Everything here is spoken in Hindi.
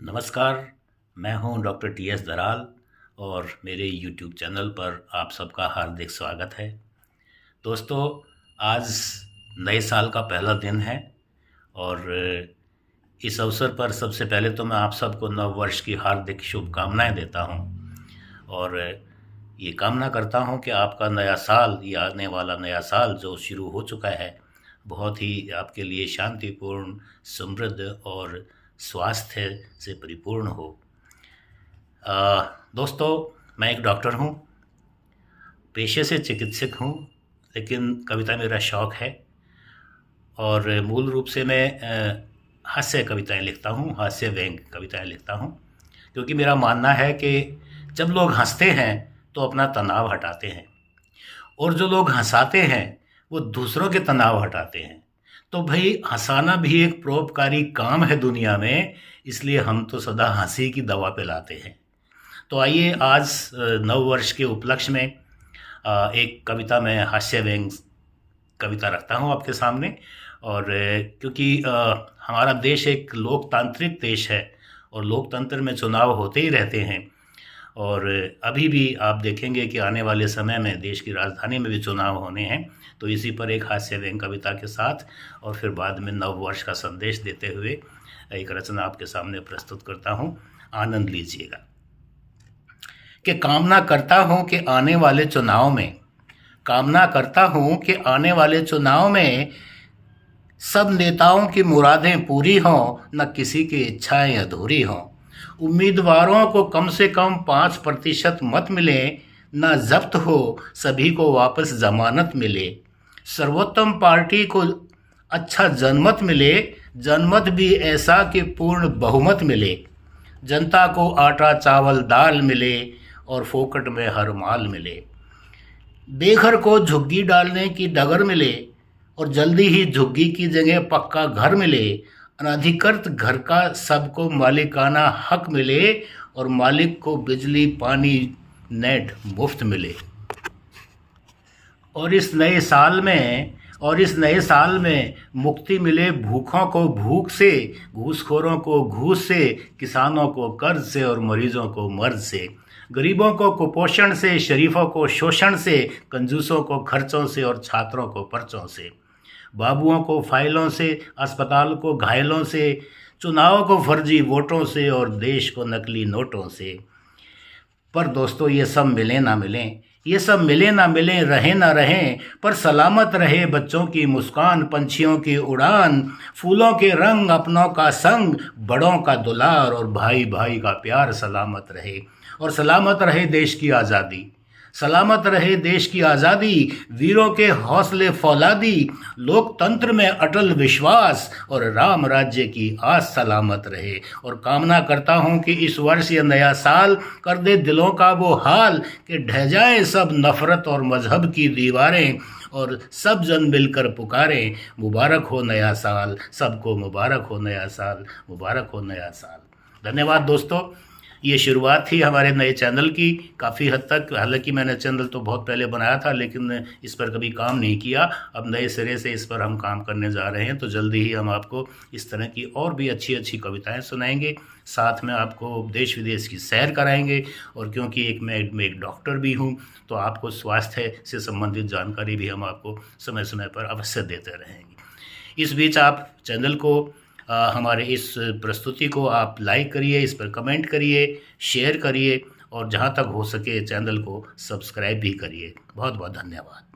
नमस्कार। मैं हूं डॉक्टर टी एस दराल और मेरे यूट्यूब चैनल पर आप सबका हार्दिक स्वागत है। दोस्तों, आज नए साल का पहला दिन है और इस अवसर पर सबसे पहले तो मैं आप सबको नव वर्ष की हार्दिक शुभकामनाएं देता हूं और ये कामना करता हूं कि आपका नया साल या आने वाला नया साल जो शुरू हो चुका है बहुत ही आपके लिए शांतिपूर्ण, समृद्ध और स्वास्थ्य से परिपूर्ण हो। दोस्तों, मैं एक डॉक्टर हूँ, पेशे से चिकित्सक हूँ, लेकिन कविता मेरा शौक़ है और मूल रूप से मैं हास्य कविताएं लिखता हूँ, हास्य व्यंग कविताएं लिखता हूँ, क्योंकि मेरा मानना है कि जब लोग हंसते हैं तो अपना तनाव हटाते हैं और जो लोग हंसाते हैं वो दूसरों के तनाव हटाते हैं। तो भाई, हंसाना भी एक परोपकारी काम है दुनिया में, इसलिए हम तो सदा हंसी की दवा पिलाते हैं। तो आइए आज नव वर्ष के उपलक्ष्य में एक कविता मैं हास्य व्यंग कविता रखता हूँ आपके सामने। और क्योंकि हमारा देश एक लोकतांत्रिक देश है और लोकतंत्र में चुनाव होते ही रहते हैं और अभी भी आप देखेंगे कि आने वाले समय में देश की राजधानी में भी चुनाव होने हैं। तो इसी पर एक हास्य व्यंग कविता के साथ और फिर बाद में नव वर्ष का संदेश देते हुए एक रचना आपके सामने प्रस्तुत करता हूँ। आनंद लीजिएगा। कि कामना करता हूँ कि आने वाले चुनाव में, कामना करता हूँ कि आने वाले चुनाव में सब नेताओं की मुरादें पूरी हों, न किसी की इच्छाएं अधूरी हों। उम्मीदवारों को कम से कम 5% मत मिले, न जब्त हो सभी को वापस जमानत मिले। सर्वोत्तम पार्टी को अच्छा जनमत मिले, जनमत भी ऐसा कि पूर्ण बहुमत मिले। जनता को आटा चावल दाल मिले और फोकट में हर माल मिले। बेघर को झुग्गी डालने की डगर मिले और जल्दी ही झुग्गी की जगह पक्का घर मिले। अनधिकृत घर का सबको मालिकाना हक मिले और मालिक को बिजली पानी नेट मुफ्त मिले। और इस नए साल में मुक्ति मिले भूखों को भूख से, घूसखोरों को घूस से, किसानों को कर्ज से और मरीजों को मर्ज से, गरीबों को कुपोषण से, शरीफों को शोषण से, कंजूसों को खर्चों से और छात्रों को पर्चों से, बाबुओं को फाइलों से, अस्पताल को घायलों से, चुनाव को फर्जी वोटों से और देश को नकली नोटों से। पर दोस्तों, ये सब मिले ना मिलें, रहें ना रहें, पर सलामत रहे बच्चों की मुस्कान, पंछियों की उड़ान, फूलों के रंग, अपनों का संग, बड़ों का दुलार और भाई भाई का प्यार सलामत रहे। और सलामत रहे देश की आज़ादी, सलामत रहे देश की आज़ादी, वीरों के हौसले फौलादी, लोकतंत्र में अटल विश्वास और राम राज्य की आस सलामत रहे। और कामना करता हूँ कि इस वर्ष ये नया साल कर दे दिलों का वो हाल कि ढह जाएं सब नफ़रत और मजहब की दीवारें और सब जन मिलकर पुकारें, मुबारक हो नया साल, सबको मुबारक हो नया साल, मुबारक हो नया साल। धन्यवाद दोस्तों। ये शुरुआत थी हमारे नए चैनल की। काफ़ी हद तक, हालांकि मैंने चैनल तो बहुत पहले बनाया था लेकिन इस पर कभी काम नहीं किया। अब नए सिरे से इस पर हम काम करने जा रहे हैं, तो जल्दी ही हम आपको इस तरह की और भी अच्छी अच्छी कविताएं सुनाएंगे, साथ में आपको देश विदेश की सैर कराएंगे। और क्योंकि मैं एक डॉक्टर भी हूँ, तो आपको स्वास्थ्य से संबंधित जानकारी भी हम आपको समय समय पर अवश्य देते रहेंगे। इस बीच आप चैनल को, हमारे इस प्रस्तुति को आप लाइक करिए, इस पर कमेंट करिए, शेयर करिए और जहाँ तक हो सके चैनल को सब्सक्राइब भी करिए। बहुत बहुत धन्यवाद।